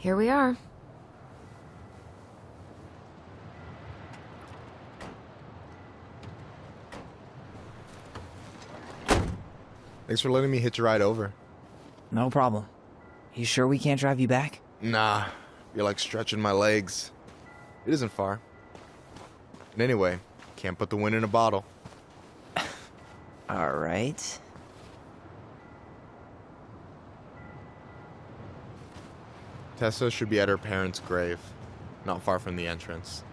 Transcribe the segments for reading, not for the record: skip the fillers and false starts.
here we are. Thanks for letting me hitch a ride over. No problem. You sure we can't drive you back? Nah, you're like stretching my legs. It isn't far. And anyway, can't put the wind in a bottle. All right. Tessa should be at her parents' grave, not far from the entrance.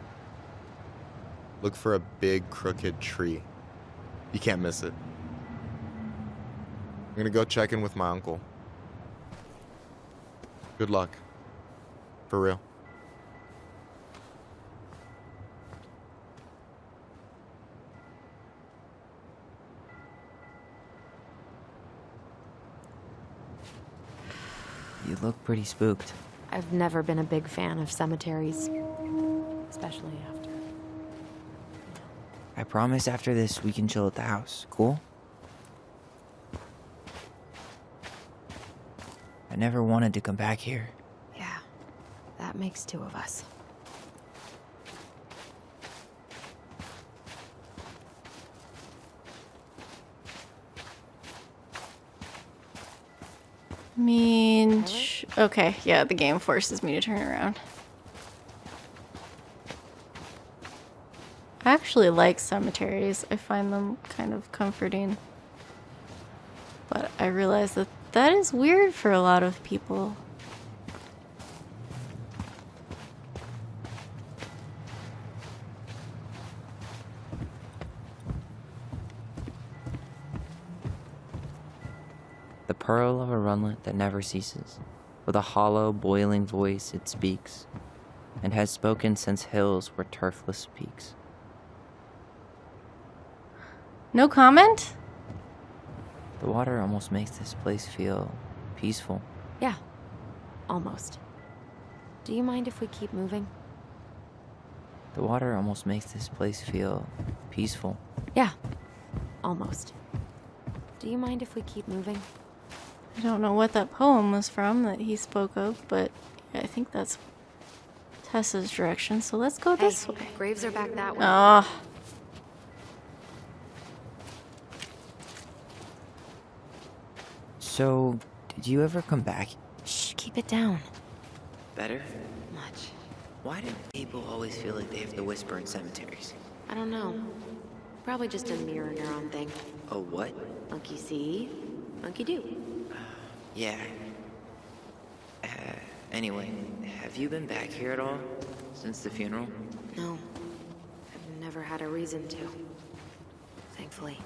Look for a big crooked tree. You can't miss it. I'm gonna go check in with my uncle. Good luck. For real. You look pretty spooked. I've never been a big fan of cemeteries, especially after. I promise after this we can chill at the house, cool? I never wanted to come back here. Yeah, that makes two of us. Okay, yeah, the game forces me to turn around. I actually like cemeteries. I find them kind of comforting. But I realize that that is weird for a lot of people. The pearl of a runlet that never ceases. With a hollow, boiling voice it speaks, and has spoken since hills were turfless peaks. No comment? The water almost makes this place feel peaceful. Yeah, almost. Do you mind if we keep moving? The water almost makes this place feel peaceful. Yeah, almost. Do you mind if we keep moving? I don't know what that poem was from that he spoke of, but I think that's Tessa's direction, so let's go this way. Graves are back that way. Oh. So, did you ever come back? Shh, keep it down. Better? Much. Why do people always feel like they have to whisper in cemeteries? I don't know. Probably just a mirror neuron thing. Oh, what? Monkey see, monkey do. Yeah. Anyway, have you been back here at all? Since the funeral? No. I've never had a reason to. Thankfully.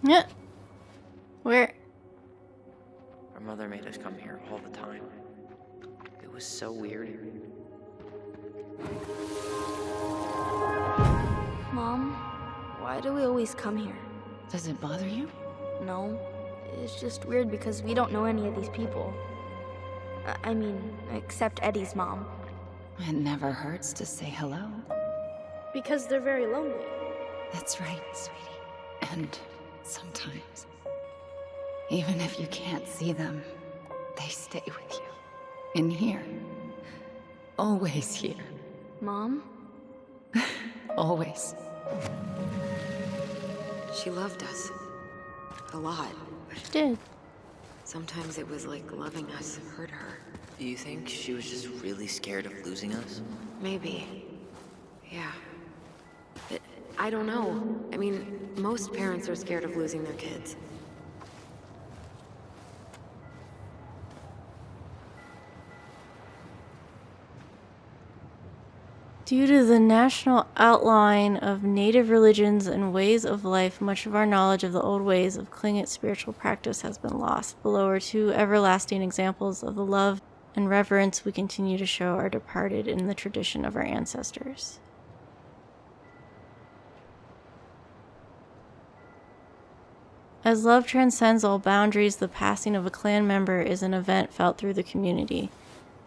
Yeah. Where? Our mother made us come here all the time. It was so weird. Mom, why do we always come here? Does it bother you? No, it's just weird because we don't know any of these people. I mean, except Eddie's mom. It never hurts to say hello. Because they're very lonely. That's right, sweetie. And sometimes, even if you can't see them, they stay with you. In here. Always here. Mom? Always. She loved us. A lot. She did. Sometimes it was like loving us hurt her. Do you think she was just really scared of losing us? Maybe. Yeah. But I don't know. I mean, most parents are scared of losing their kids. Due to the national outline of native religions and ways of life, much of our knowledge of the old ways of Tlingit spiritual practice has been lost. Below are two everlasting examples of the love and reverence we continue to show our departed in the tradition of our ancestors. As love transcends all boundaries, the passing of a clan member is an event felt through the community.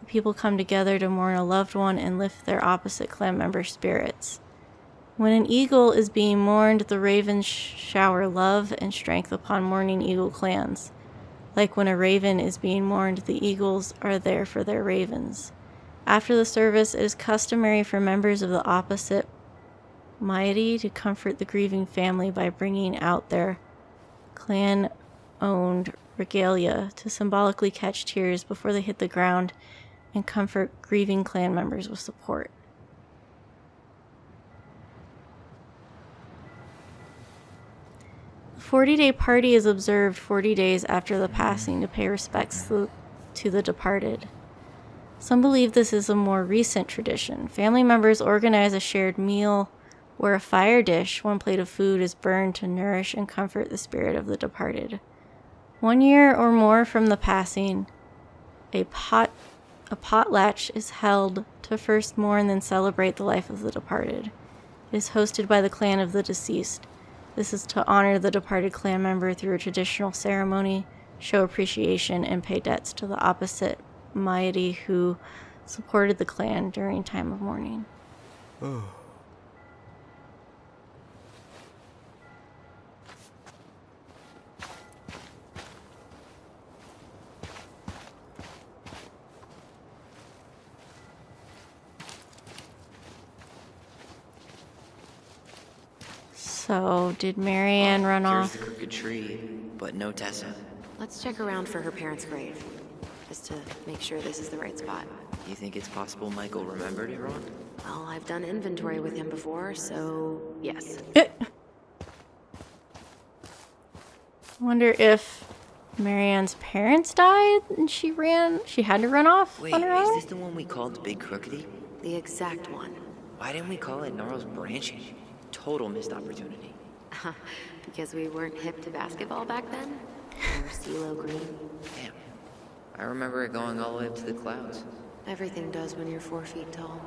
People come together to mourn a loved one and lift their opposite clan member spirits. When an eagle is being mourned, the ravens shower love and strength upon mourning eagle clans. Like when a raven is being mourned, the eagles are there for their ravens. After the service, it is customary for members of the opposite moiety to comfort the grieving family by bringing out their clan-owned regalia to symbolically catch tears before they hit the ground and comfort grieving clan members with support. The 40-day party is observed 40 days after the passing to pay respects to the departed. Some believe this is a more recent tradition. Family members organize a shared meal where a fire dish, one plate of food, is burned to nourish and comfort the spirit of the departed. 1 year or more from the passing, a potlatch is held to first mourn then celebrate the life of the departed. It is hosted by the clan of the deceased. This is to honor the departed clan member through a traditional ceremony, show appreciation, and pay debts to the opposite moiety who supported the clan during time of mourning. So, did Marianne run Here's off? the crooked tree, but no Tessa. Let's check around for her parents' grave, just to make sure this is the right spot. You think it's possible Michael remembered it wrong? Well, I've done inventory with him before, so yes. Wonder if Marianne's parents died and she had to run off Wait, on her is own? this the one we called Big Crookedy? The exact one. Why didn't we call it Gnarl's Branching? Total missed opportunity. Because we weren't hip to basketball back then? Or CeeLo Green? Damn. I remember it going all the way up to the clouds. Everything does when you're 4 feet tall.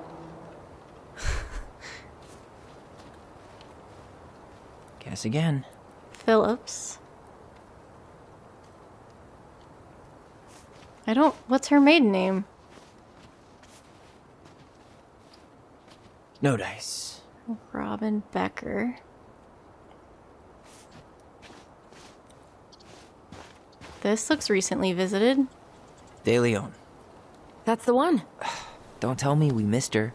Guess again. Phillips. What's her maiden name? No dice. Robin Becker. This looks recently visited. De Leon. That's the one. Don't tell me we missed her.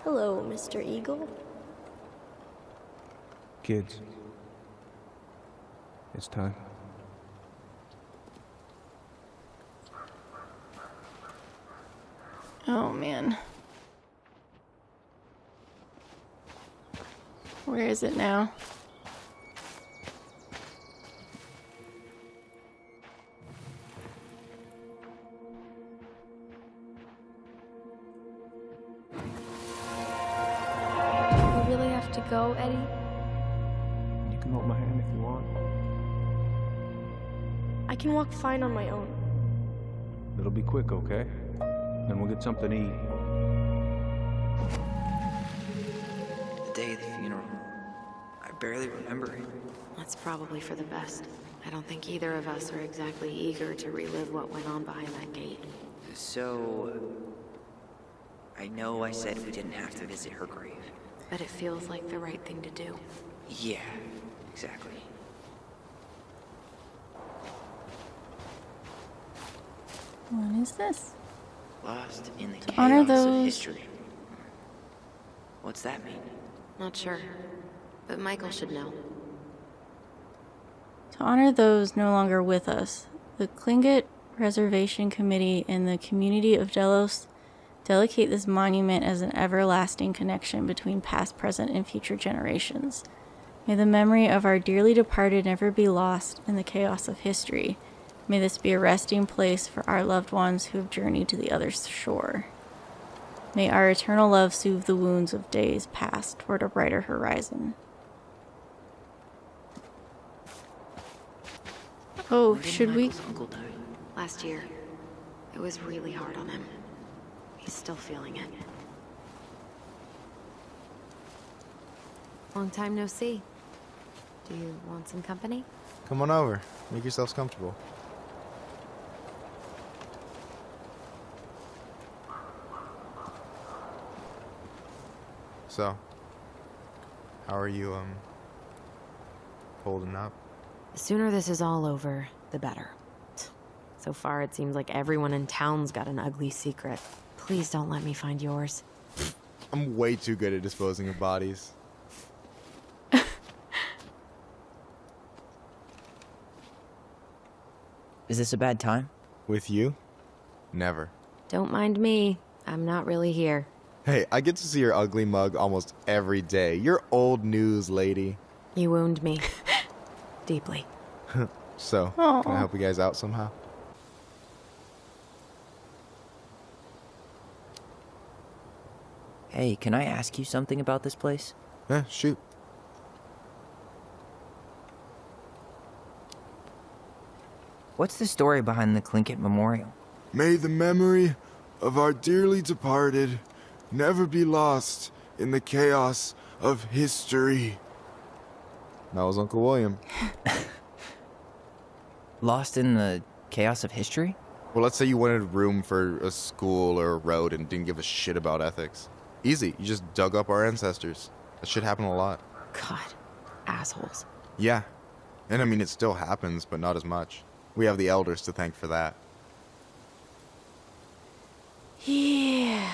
Hello, Mr. Eagle. Kids, it's time. Oh man. Where is it now? We really have to go, Eddie? You can hold my hand if you want. I can walk fine on my own. It'll be quick, okay? Then we'll get something to eat. The day of the funeral. I barely remember it. That's probably for the best. I don't think either of us are exactly eager to relive what went on behind that gate. So... I know I said we didn't have to visit her grave. But it feels like the right thing to do. Yeah, exactly. What is this? Lost in the honor chaos of those- history. What's that mean? Not sure. But Michael should know. To honor those no longer with us, the Tlingit Reservation Committee and the community of Delos dedicate this monument as an everlasting connection between past, present, and future generations. May the memory of our dearly departed never be lost in the chaos of history. May this be a resting place for our loved ones who have journeyed to the other shore. May our eternal love soothe the wounds of days past toward a brighter horizon. Oh, When did should we? Michael's uncle die? Last year, it was really hard on him. He's still feeling it. Long time no see. Do you want some company? Come on over. Make yourselves comfortable. So, how are you, holding up? The sooner this is all over, the better. So far, it seems like everyone in town's got an ugly secret. Please don't let me find yours. I'm way too good at disposing of bodies. Is this a bad time? With you? Never. Don't mind me. I'm not really here. Hey, I get to see your ugly mug almost every day. You're old news, lady. You wound me. Deeply. So, Aw. can I help you guys out somehow? Hey, can I ask you something about this place? Yeah, shoot. What's the story behind the Tlingit Memorial? May the memory of our dearly departed never be lost in the chaos of history. That was Uncle William. Lost in the chaos of history? Well, let's say you wanted room for a school or a road and didn't give a shit about ethics. Easy, you just dug up our ancestors. That shit happened a lot. God. Assholes. Yeah. And I mean, it still happens, but not as much. We have the elders to thank for that. Yeah.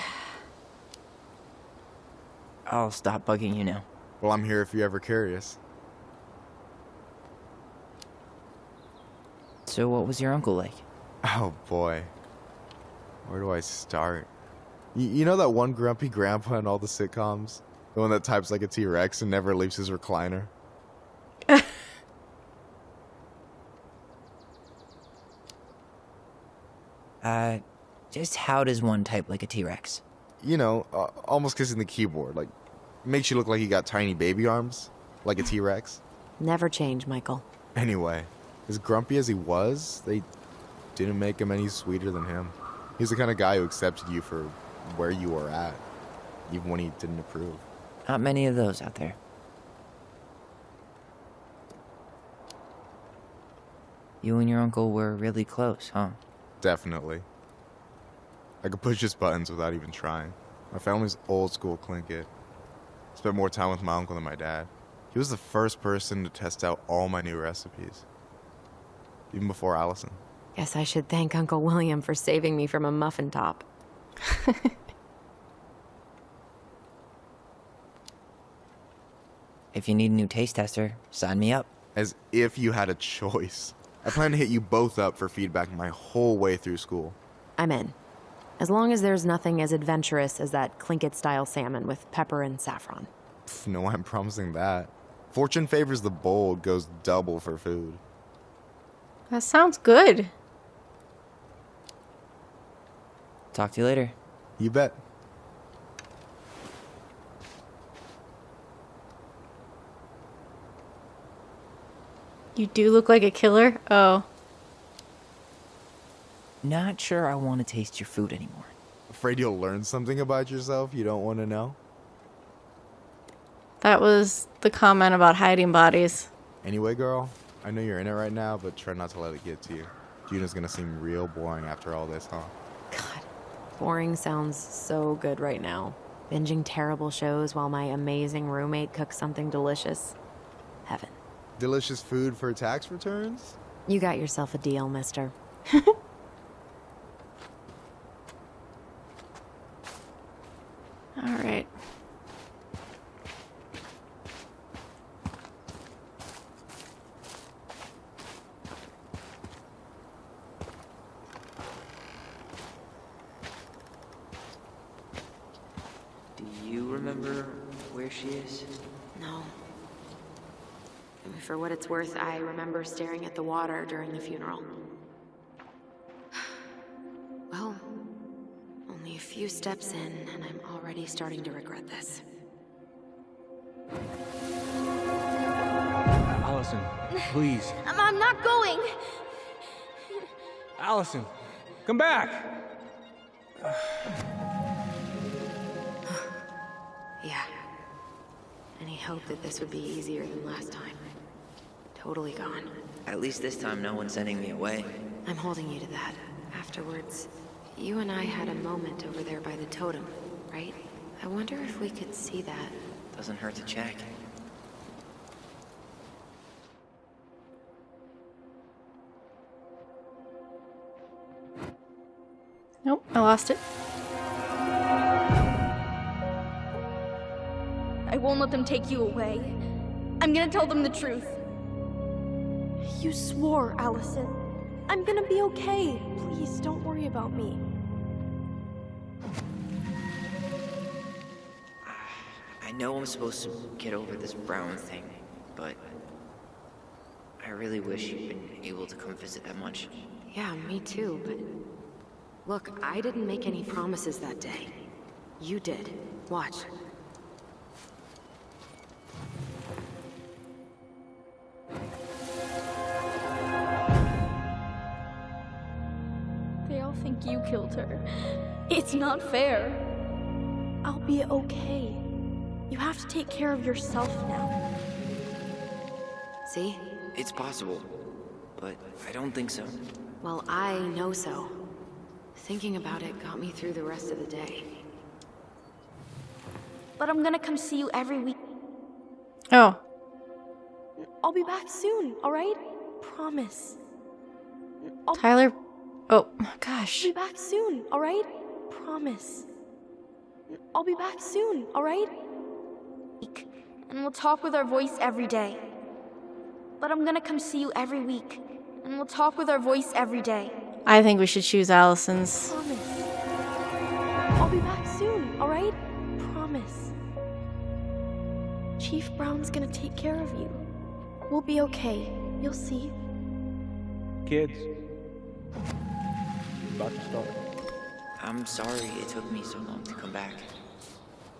I'll stop bugging you now. Well, I'm here if you're ever curious. So what was your uncle like? Oh boy. Where do I start? You know that one grumpy grandpa in all the sitcoms? The one that types like a T-Rex and never leaves his recliner? Just how does one type like a T-Rex? You know, almost kissing the keyboard. Like, makes you look like you got tiny baby arms. Like a T-Rex. Never change, Michael. Anyway, as grumpy as he was, they didn't make him any sweeter than him. He's the kind of guy who accepted you for where you were at, even when he didn't approve. Not many of those out there. You and your uncle were really close, huh? Definitely. I could push his buttons without even trying. My family's old school Tlingit. Spent more time with my uncle than my dad. He was the first person to test out all my new recipes. Even before Alyson. Guess I should thank Uncle William for saving me from a muffin top. If you need a new taste tester, sign me up. As if you had a choice. I plan to hit you both up for feedback my whole way through school. I'm in. As long as there's nothing as adventurous as that Tlingit-style salmon with pepper and saffron. Pff, no, I'm promising that. Fortune favors the bold goes double for food. That sounds good. Talk to you later. You bet. You do look like a killer? Oh. Not sure I want to taste your food anymore. Afraid you'll learn something about yourself you don't want to know? That was the comment about hiding bodies. Anyway, girl, I know you're in it right now, but try not to let it get to you. Juna's gonna seem real boring after all this, huh? God, boring sounds so good right now. Binging terrible shows while my amazing roommate cooks something delicious. Heaven. Delicious food for tax returns? You got yourself a deal, mister. All right. Do you remember where she is? No. I mean, for what it's worth, I remember staring at the water during the funeral. Well, only a few steps in, and I'm already starting to regret this. Alyson, please. I'm not going. Alyson, come back! Yeah. Any hope that this would be easier than last time? Totally gone. At least this time no one's sending me away. I'm holding you to that. Afterwards, you and I had a moment over there by the totem, right? I wonder if we could see that. Doesn't hurt to check. Nope, I lost it. I won't let them take you away. I'm gonna tell them the truth. You swore, Alyson. I'm gonna be okay. Please, don't worry about me. I know I'm supposed to get over this Brown thing, but I really wish you'd been able to come visit that much. Yeah, me too, but... Look, I didn't make any promises that day. You did. Watch. They all think you killed her. It's not fair. I'll be okay. You have to take care of yourself now. See? It's possible, but I don't think so. Well, I know so. Thinking about it got me through the rest of the day. But I'm gonna come see you every week. Oh, I'll be back soon, alright? Promise. I'll Tyler. Oh, gosh. be back soon, alright? Promise. I'll be back soon, alright? And we'll talk with our voice every day. But I'm gonna come see you every week. And we'll talk with our voice every day. I think we should choose Allison's. Promise. I'll be back soon, alright? Promise. Chief Brown's gonna take care of you. We'll be okay. You'll see. Kids. About to start. I'm sorry it took me so long to come back.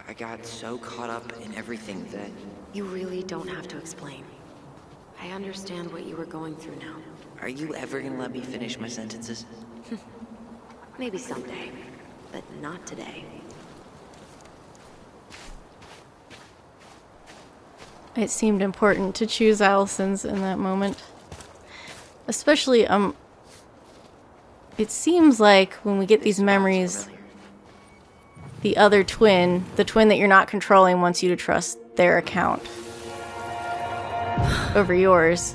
I got so caught up in everything that... You really don't have to explain. I understand what you were going through now. Are you ever gonna let me finish my sentences? Maybe someday, but not today. It seemed important to choose Allison's in that moment. Especially, it seems like when we get these memories, the other twin, the twin that you're not controlling, wants you to trust their account over yours.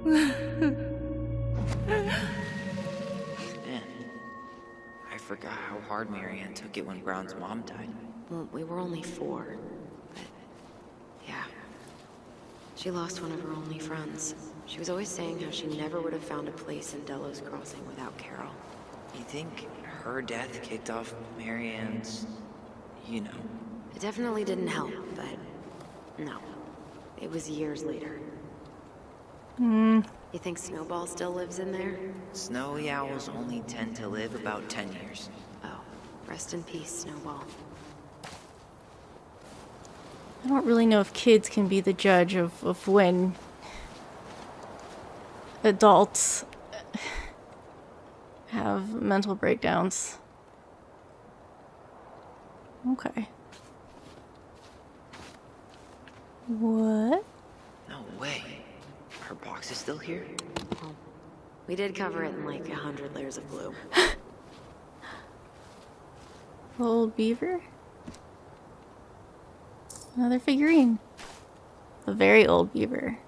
Man, I forgot how hard Marianne took it when Brown's mom died. Well, we were only 4, but yeah. She lost one of her only friends. She was always saying how she never would have found a place in Delos Crossing without Carol. You think her death kicked off Marianne's, you know? It definitely didn't help, but no. It was years later. You think Snowball still lives in there? Snowy owls only tend to live about 10 years. Oh, rest in peace, Snowball. I don't really know if kids can be the judge of when adults have mental breakdowns. Okay. What? No way. Her box is still here? Well, we did cover it in like 100 layers of glue. The old beaver? Another figurine. A very old beaver.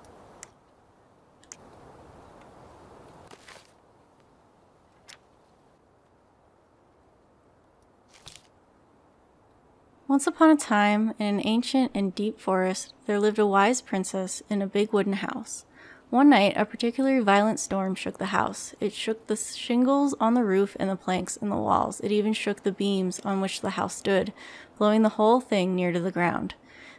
Once upon a time, in an ancient and deep forest, there lived a wise princess in a big wooden house. One night, a particularly violent storm shook the house. It shook the shingles on the roof and the planks in the walls. It even shook the beams on which the house stood, blowing the whole thing near to the ground.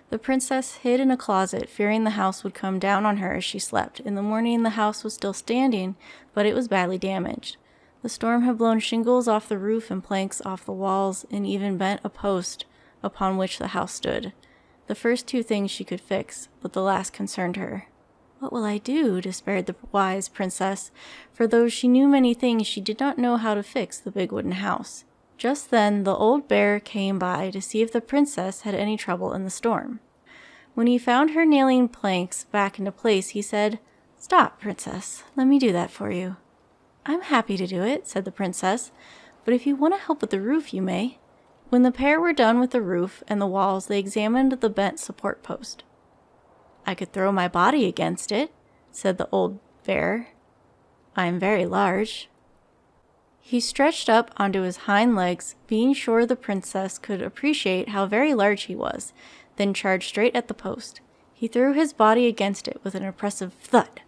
The princess hid in a closet, fearing the house would come down on her as she slept. In the morning, the house was still standing, but it was badly damaged. The storm had blown shingles off the roof and planks off the walls, and even bent a post upon which the house stood. The first 2 things she could fix, but the last concerned her. What will I do? Despaired the wise princess, for though she knew many things, she did not know how to fix the big wooden house. Just then, the old bear came by to see if the princess had any trouble in the storm. When he found her nailing planks back into place, he said, "Stop, princess. Let me do that for you." I'm happy to do it, said the princess, but if you want to help with the roof, you may. When the pair were done with the roof and the walls, they examined the bent support post. I could throw my body against it, said the old bear. I am very large. He stretched up onto his hind legs, being sure the princess could appreciate how very large he was, then charged straight at the post. He threw his body against it with an impressive thud.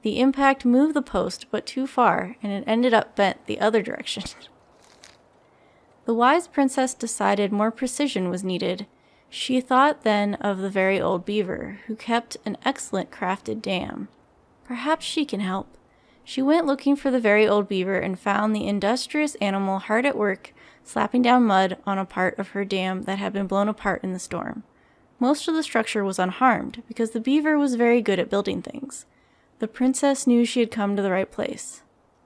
The impact moved the post, but too far, and it ended up bent the other direction. The wise princess decided more precision was needed. She thought then of the very old beaver, who kept an excellent crafted dam. Perhaps she can help. She went looking for the very old beaver and found the industrious animal hard at work, slapping down mud on a part of her dam that had been blown apart in the storm. Most of the structure was unharmed, because the beaver was very good at building things. The princess knew she had come to the right place.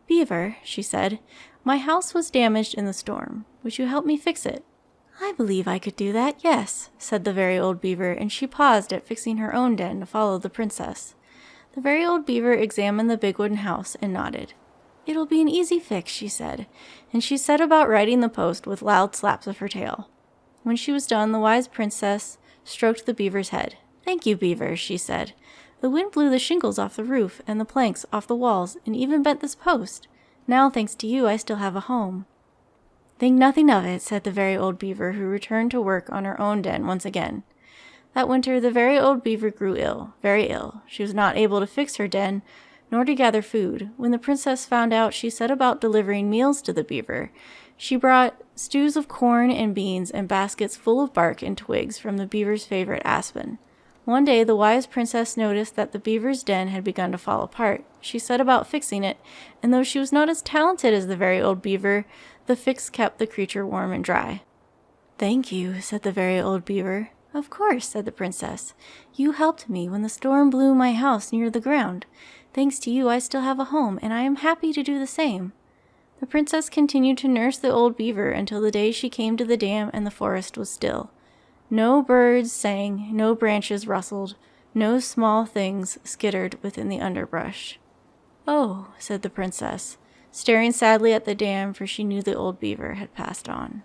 Beaver, she said, my house was damaged in the storm. Would you help me fix it? I believe I could do that, yes, said the very old beaver, and she paused at fixing her own den to follow the princess. The very old beaver examined the big wooden house and nodded. It'll be an easy fix, she said, and she set about righting the post with loud slaps of her tail. When she was done, the wise princess stroked the beaver's head. Thank you, beaver, she said. The wind blew the shingles off the roof and the planks off the walls and even bent this post. Now, thanks to you, I still have a home. Think nothing of it, said the very old beaver, who returned to work on her own den once again. That winter, the very old beaver grew ill, very ill. She was not able to fix her den, nor to gather food. When the princess found out, she set about delivering meals to the beaver. She brought stews of corn and beans and baskets full of bark and twigs from the beaver's favorite aspen. One day, the wise princess noticed that the beaver's den had begun to fall apart. She set about fixing it, and though she was not as talented as the very old beaver, the fix kept the creature warm and dry. Thank you, said the very old beaver. Of course, said the princess. You helped me when the storm blew my house near the ground. Thanks to you, I still have a home, and I am happy to do the same. The princess continued to nurse the old beaver until the day she came to the dam and the forest was still. No birds sang, no branches rustled, no small things skittered within the underbrush. Oh, said the princess, staring sadly at the dam, for she knew the old beaver had passed on.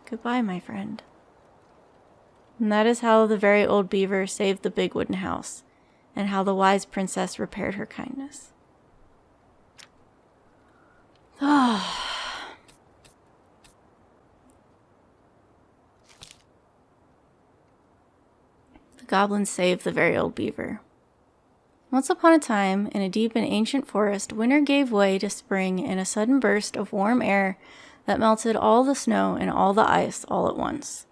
Goodbye, my friend. And that is how the very old beaver saved the big wooden house, and how the wise princess repaired her kindness. Ah. The goblins saved the very old beaver. Once upon a time, in a deep and ancient forest, winter gave way to spring in a sudden burst of warm air that melted all the snow and all the ice all at once.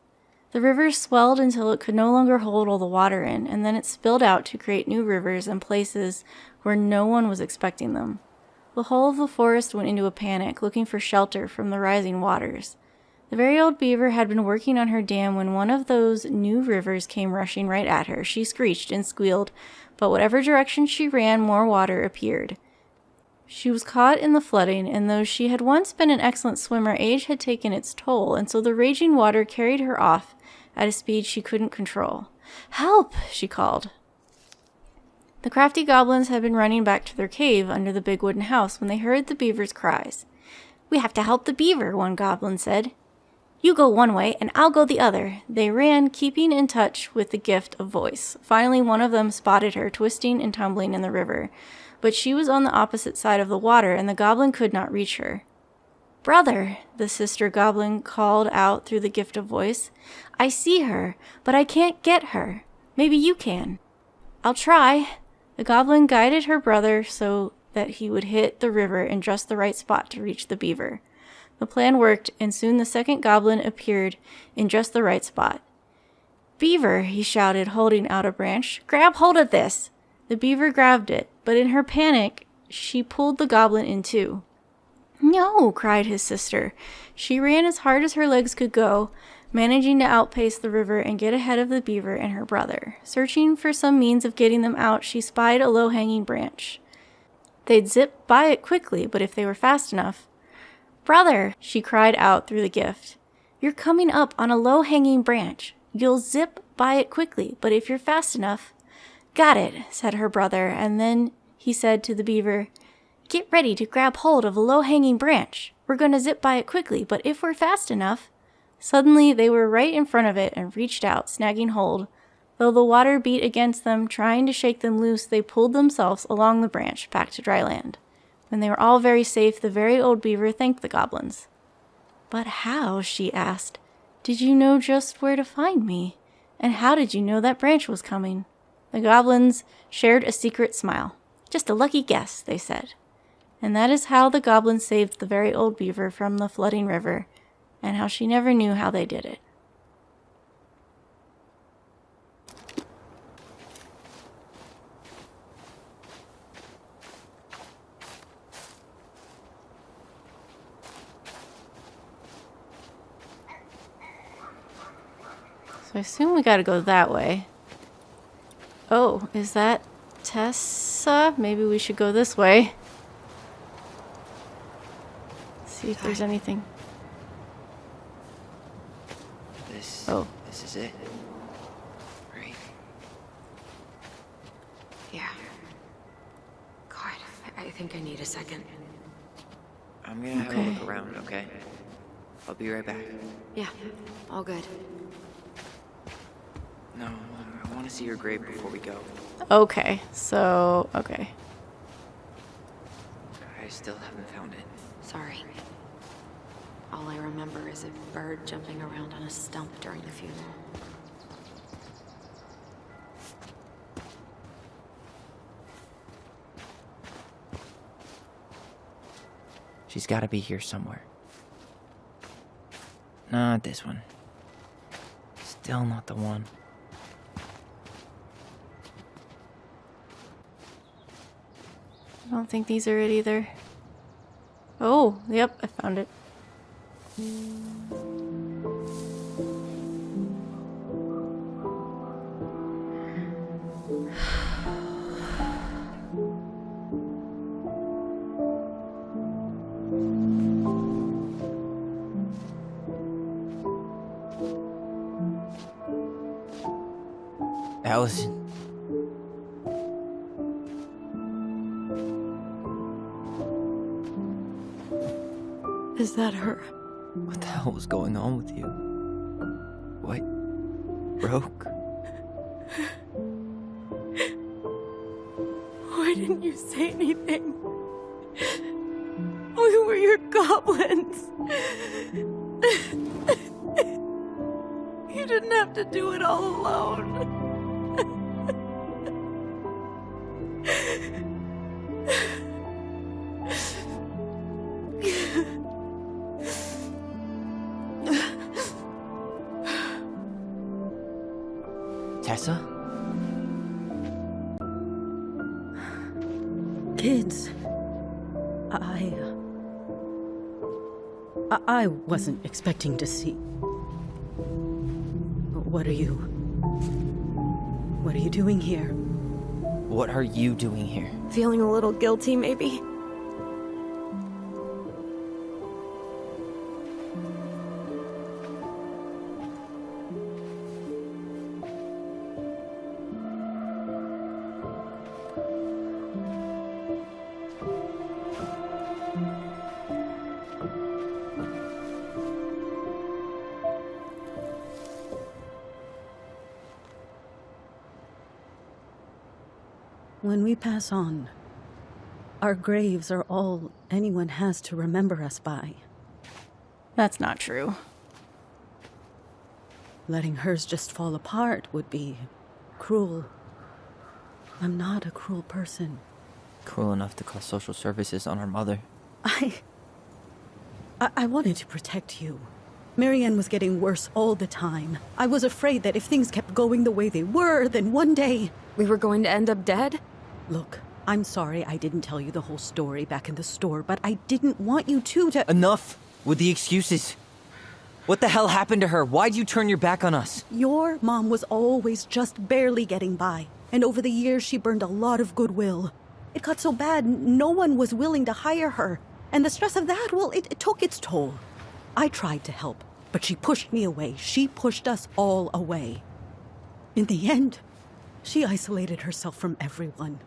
The river swelled until it could no longer hold all the water in, and then it spilled out to create new rivers in places where no one was expecting them. The whole of the forest went into a panic, looking for shelter from the rising waters. The very old beaver had been working on her dam when one of those new rivers came rushing right at her. She screeched and squealed, but whatever direction she ran, more water appeared. She was caught in the flooding, and though she had once been an excellent swimmer, age had taken its toll, and so the raging water carried her off at a speed she couldn't control. Help! She called. The crafty goblins had been running back to their cave under the big wooden house when they heard the beaver's cries. We have to help the beaver, one goblin said. You go one way, and I'll go the other. They ran, keeping in touch with the gift of voice. Finally, one of them spotted her, twisting and tumbling in the river. But she was on the opposite side of the water, and the goblin could not reach her. Brother, the sister goblin called out through the gift of voice. I see her, but I can't get her. Maybe you can. I'll try. The goblin guided her brother so that he would hit the river in just the right spot to reach the beaver. The plan worked, and soon the second goblin appeared in just the right spot. Beaver, he shouted, holding out a branch. Grab hold of this. The beaver grabbed it, but in her panic, she pulled the goblin in two. No, cried his sister. She ran as hard as her legs could go, managing to outpace the river and get ahead of the beaver and her brother. Searching for some means of getting them out, she spied a low-hanging branch. They'd zip by it quickly, but if they were fast enough. Brother, she cried out through the gift. You're coming up on a low-hanging branch. You'll zip by it quickly, but if you're fast enough. Got it, said her brother, and then he said to the beaver, Get ready to grab hold of a low-hanging branch. We're going to zip by it quickly, but if we're fast enough... Suddenly, they were right in front of it and reached out, snagging hold. Though the water beat against them, trying to shake them loose, they pulled themselves along the branch back to dry land. When they were all very safe, the very old beaver thanked the goblins. "But how," she asked, "did you know just where to find me? And how did you know that branch was coming?" The goblins shared a secret smile. "Just a lucky guess," they said. And that is how the goblins saved the very old beaver from the flooding river, and how she never knew how they did it. So I assume we gotta go that way. Oh, is that Tessa? Maybe we should go this way. See if there's anything. This is it. Right? Yeah. God, I think I need a second. I'm gonna have a look around, okay? I'll be right back. Yeah, all good. No, I want to see your grave before we go. Okay, so, okay. I still haven't found it. Sorry. All I remember is a bird jumping around on a stump during the funeral. She's got to be here somewhere. Not this one. Still not the one. I don't think these are it either. Oh, yep, I found it. Alyson. Is that her? What the hell was going on with you? What broke? Why didn't you say anything? We were your goblins. You didn't have to do it all alone. Tessa? Kids, I wasn't expecting to see. What are you doing here? What are you doing here? Feeling a little guilty, maybe? When we pass on, our graves are all anyone has to remember us by. That's not true. Letting hers just fall apart would be cruel. I'm not a cruel person. Cruel enough to call social services on our mother. I wanted to protect you. Marianne was getting worse all the time. I was afraid that if things kept going the way they were, then one day... We were going to end up dead? Look, I'm sorry I didn't tell you the whole story back in the store, but I didn't want you to... Enough with the excuses. What the hell happened to her? Why'd you turn your back on us? Your mom was always just barely getting by, and over the years she burned a lot of goodwill. It got so bad, no one was willing to hire her, and the stress of that, well, it took its toll. I tried to help, but she pushed me away. She pushed us all away. In the end, she isolated herself from everyone.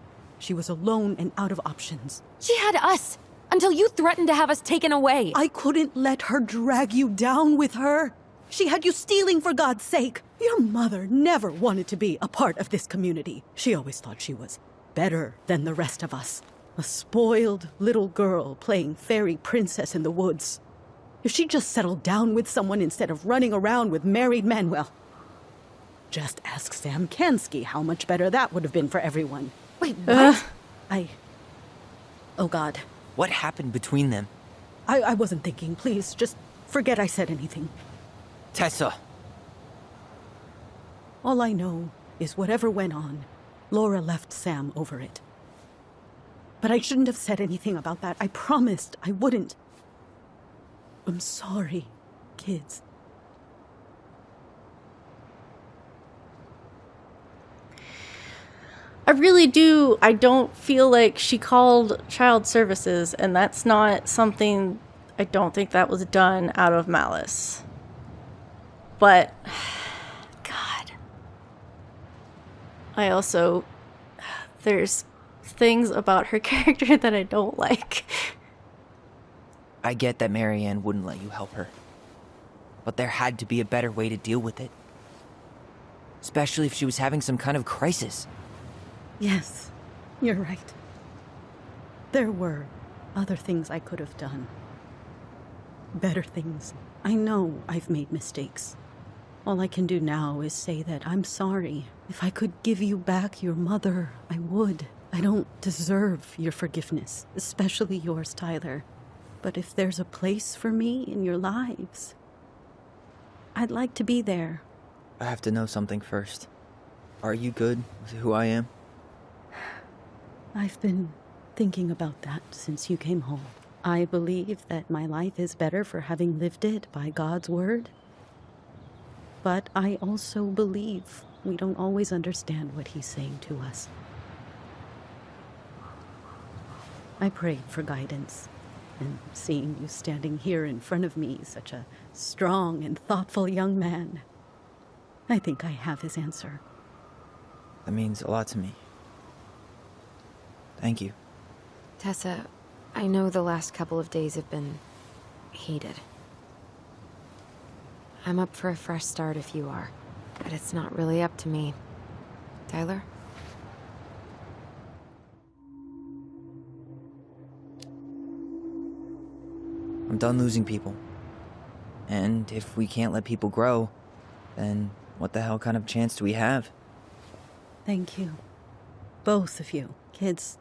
She was alone and out of options. She had us until you threatened to have us taken away. I couldn't let her drag you down with her. She had you stealing for God's sake. Your mother never wanted to be a part of this community. She always thought she was better than the rest of us. A spoiled little girl playing fairy princess in the woods. If she just settled down with someone instead of running around with married men, well, just ask Sam Kansky how much better that would have been for everyone. Wait, what? Oh, God. What happened between them? I wasn't thinking. Please, just forget I said anything. Tessa! All I know is whatever went on, Laura left Sam over it. But I shouldn't have said anything about that. I promised I wouldn't. I'm sorry, kids. I don't feel like she called child services, and that's not something, I don't think that was done out of malice. But, God. I also, there's things about her character that I don't like. I get that Marianne wouldn't let you help her. But there had to be a better way to deal with it. Especially if she was having some kind of crisis. Yes, you're right. There were other things I could have done. Better things. I know I've made mistakes. All I can do now is say that I'm sorry. If I could give you back your mother, I would. I don't deserve your forgiveness, especially yours, Tyler. But if there's a place for me in your lives, I'd like to be there. I have to know something first. Are you good with who I am? I've been thinking about that since you came home. I believe that my life is better for having lived it by God's word. But I also believe we don't always understand what he's saying to us. I prayed for guidance, and seeing you standing here in front of me, such a strong and thoughtful young man, I think I have his answer. That means a lot to me. Thank you. Tessa, I know the last couple of days have been heated. I'm up for a fresh start if you are, but it's not really up to me. Tyler? I'm done losing people. And if we can't let people grow, then what the hell kind of chance do we have? Thank you. Both of you. Kids,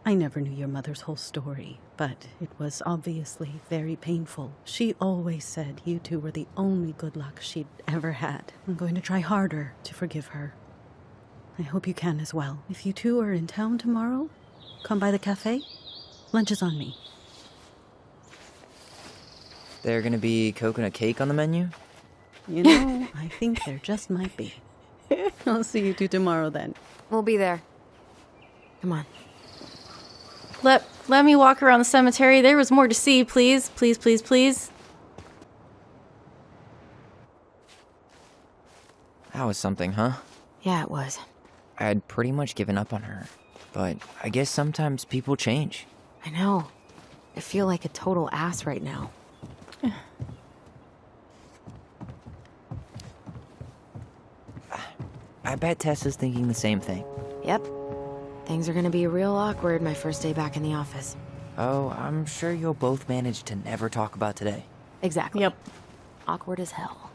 I never knew your mother's whole story, but it was obviously very painful. She always said you two were the only good luck she'd ever had. I'm going to try harder to forgive her. I hope you can as well. If you two are in town tomorrow, come by the cafe. Lunch is on me. There gonna be coconut cake on the menu? You know, I think there just might be. I'll see you two tomorrow then. We'll be there. Come on. Let me walk around the cemetery. There was more to see, please. Please, please, please. That was something, huh? Yeah, it was. I had pretty much given up on her, but I guess sometimes people change. I know. I feel like a total ass right now. I bet Tessa's thinking the same thing. Yep. Things are gonna be real awkward my first day back in the office. Oh, I'm sure you'll both manage to never talk about today. Exactly. Yep. Awkward as hell.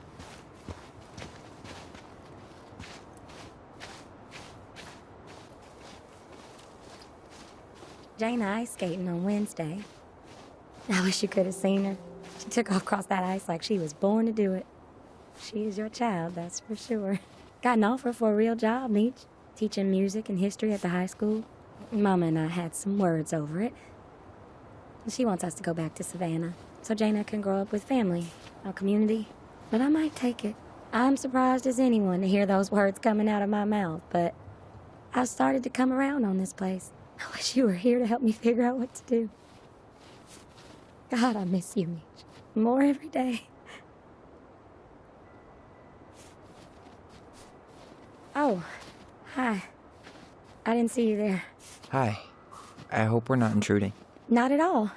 Jane ice skating on Wednesday. I wish you could have seen her. She took off across that ice like she was born to do it. She is your child, that's for sure. Got an offer for a real job, Meech. Teaching music and history at the high school. Mama and I had some words over it. She wants us to go back to Savannah, so Jaina can grow up with family, our community. But I might take it. I'm surprised as anyone to hear those words coming out of my mouth, but I've started to come around on this place. I wish you were here to help me figure out what to do. God, I miss you, Meech. More every day. Oh, hi. I didn't see you there. Hi. I hope we're not intruding. Not at all.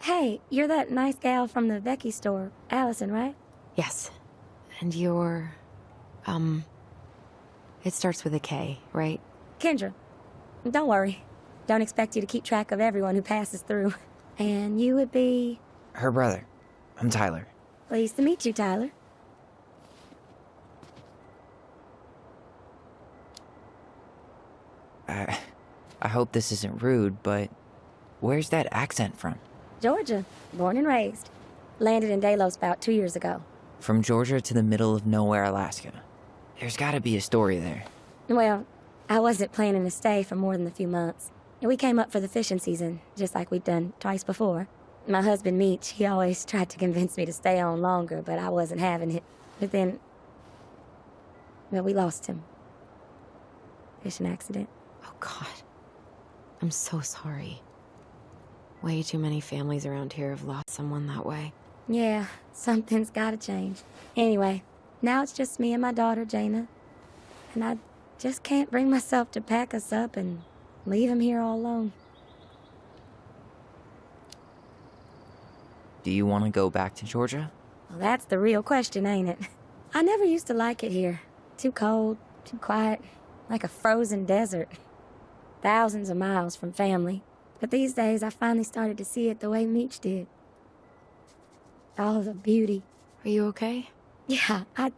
Hey, you're that nice gal from the Becky store, Alyson, right? Yes. And you're... It starts with a K, right? Kendra. Don't worry. Don't expect you to keep track of everyone who passes through. And you would be... Her brother. I'm Tyler. Pleased to meet you, Tyler. I hope this isn't rude, but where's that accent from? Georgia. Born and raised. Landed in Delos about 2 years ago. From Georgia to the middle of nowhere, Alaska. There's gotta be a story there. Well, I wasn't planning to stay for more than a few months. We came up for the fishing season, just like we'd done twice before. My husband, Meech, he always tried to convince me to stay on longer, but I wasn't having it. But then... well, we lost him. Fishing accident. Oh, God. I'm so sorry. Way too many families around here have lost someone that way. Yeah, something's gotta change. Anyway, now it's just me and my daughter, Jaina. And I just can't bring myself to pack us up and leave him here all alone. Do you want to go back to Georgia? Well, that's the real question, ain't it? I never used to like it here. Too cold, too quiet, like a frozen desert. Thousands of miles from family. But these days, I finally started to see it the way Meech did. All of the beauty. Are you okay? Yeah, I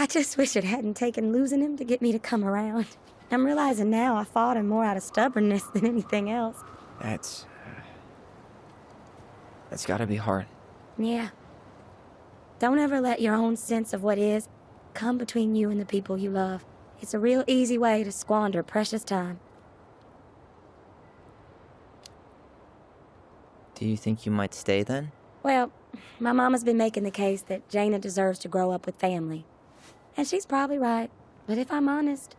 just wish it hadn't taken losing him to get me to come around. I'm realizing now I fought him more out of stubbornness than anything else. That's gotta be hard. Yeah. Don't ever let your own sense of what is come between you and the people you love. It's a real easy way to squander precious time. Do you think you might stay then? Well, my mama's been making the case that Jaina deserves to grow up with family. And she's probably right. But if I'm honest,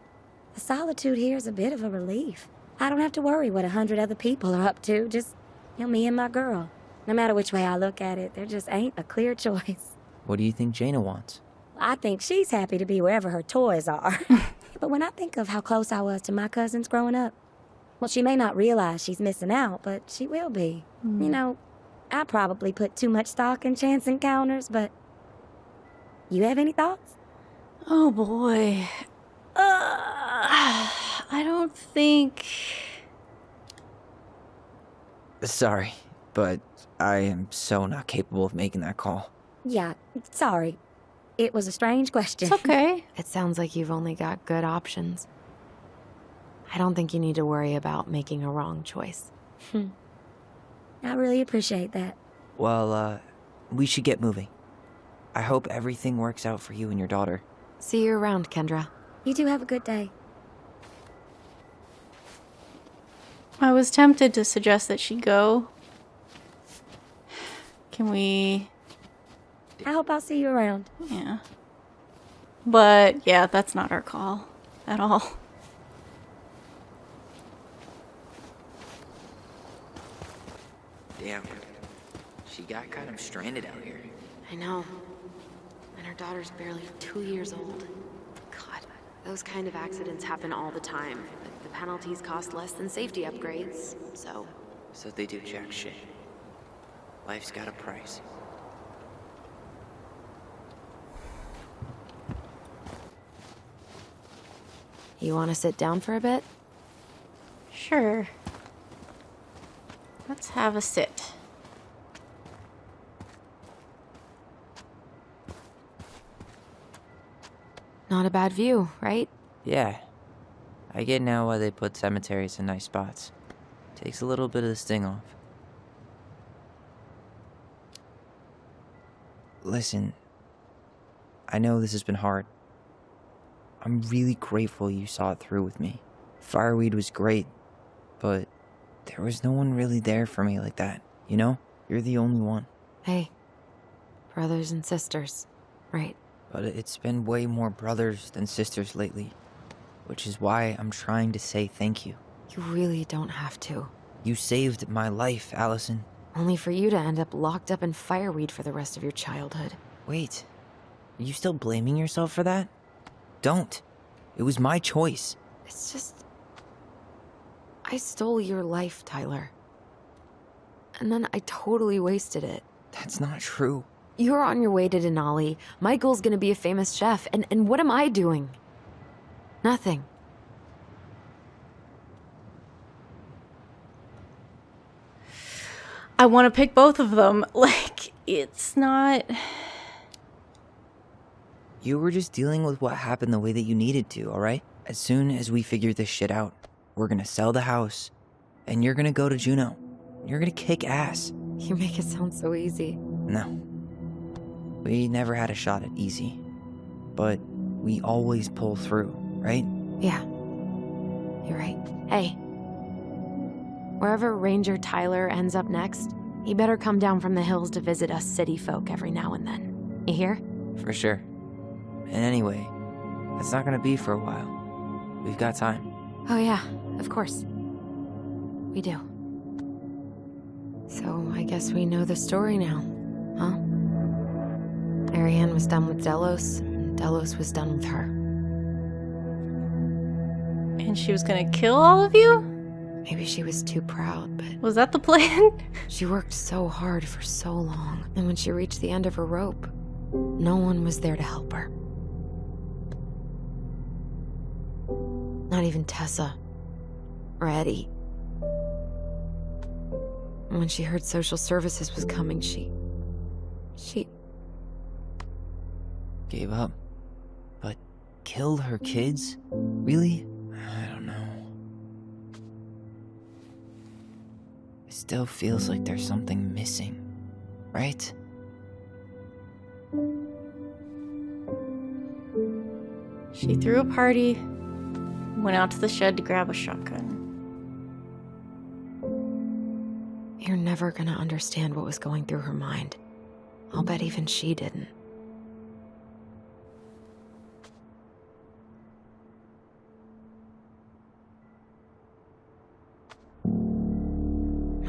the solitude here is a bit of a relief. I don't have to worry what 100 other people are up to, just, me and my girl. No matter which way I look at it, there just ain't a clear choice. What do you think Jaina wants? I think she's happy to be wherever her toys are. But when I think of how close I was to my cousins growing up, well, she may not realize she's missing out, but she will be. I probably put too much stock in chance encounters, but... You have any thoughts? Oh boy. I don't think... Sorry, but I am so not capable of making that call. Yeah, sorry. It was a strange question. It's okay. It sounds like you've only got good options. I don't think you need to worry about making a wrong choice. I really appreciate that. Well, we should get moving. I hope everything works out for you and your daughter. See you around, Kendra. You two have a good day. I was tempted to suggest that she go. Can we... I hope I'll see you around. Yeah. But, yeah, that's not our call. At all. Damn. She got kind of stranded out here. I know. And her daughter's barely 2 years old. God, those kind of accidents happen all the time. But the penalties cost less than safety upgrades, so... So they do jack shit. Life's got a price. You want to sit down for a bit? Sure. Let's have a sit. Not a bad view, right? Yeah. I get now why they put cemeteries in nice spots. Takes a little bit of the sting off. Listen, I know this has been hard. I'm really grateful you saw it through with me. Fireweed was great, but there was no one really there for me like that, you know? You're the only one. Hey, brothers and sisters, right? But it's been way more brothers than sisters lately, which is why I'm trying to say thank you. You really don't have to. You saved my life, Alyson. Only for you to end up locked up in fireweed for the rest of your childhood. Wait, are you still blaming yourself for that? Don't. It was my choice. It's just... I stole your life, Tyler. And then I totally wasted it. That's not true. You're on your way to Denali. Michael's gonna be a famous chef. And what am I doing? Nothing. I want to pick both of them. Like, it's not... You were just dealing with what happened the way that you needed to, alright? As soon as we figure this shit out, we're gonna sell the house, and you're gonna go to Juneau. You're gonna kick ass. You make it sound so easy. No. We never had a shot at easy. But we always pull through, right? Yeah. You're right. Hey. Wherever Ranger Tyler ends up next, he better come down from the hills to visit us city folk every now and then. You hear? For sure. And anyway, that's not gonna be for a while. We've got time. Oh yeah, of course. We do. So I guess we know the story now, huh? Marianne was done with Delos, and Delos was done with her. And she was gonna kill all of you? Maybe she was too proud, but... Was that the plan? She worked so hard for so long, and when she reached the end of her rope, no one was there to help her. Not even Tessa. Or Eddie. And when she heard social services was coming, she Gave up. But killed her kids? Really? I don't know. It still feels like there's something missing, right? She threw a party, went out to the shed to grab a shotgun. You're never gonna understand what was going through her mind. I'll bet even she didn't.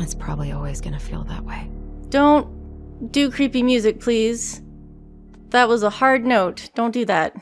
It's probably always gonna feel that way. Don't do creepy music, please. That was a hard note. Don't do that.